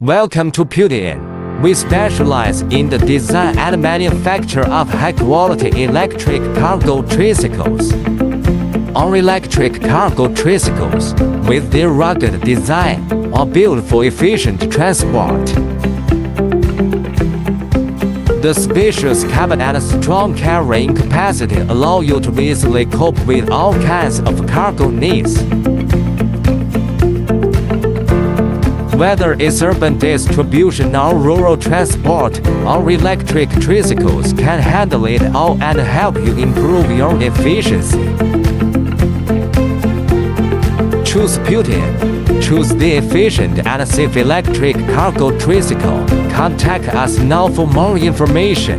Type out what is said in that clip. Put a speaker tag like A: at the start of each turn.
A: Welcome to Putin. We specialize in the design and manufacture of high-quality electric cargo tricycles. Our electric cargo tricycles, with their rugged design, are built for efficient transport. The spacious cabin and strong carrying capacity allow you to easily cope with all kinds of cargo needs. Whether it's urban distribution or rural transport, our electric tricycles can handle it all and help you improve your efficiency. Choose Putin. Choose the efficient and safe electric cargo tricycle. Contact us now for more information.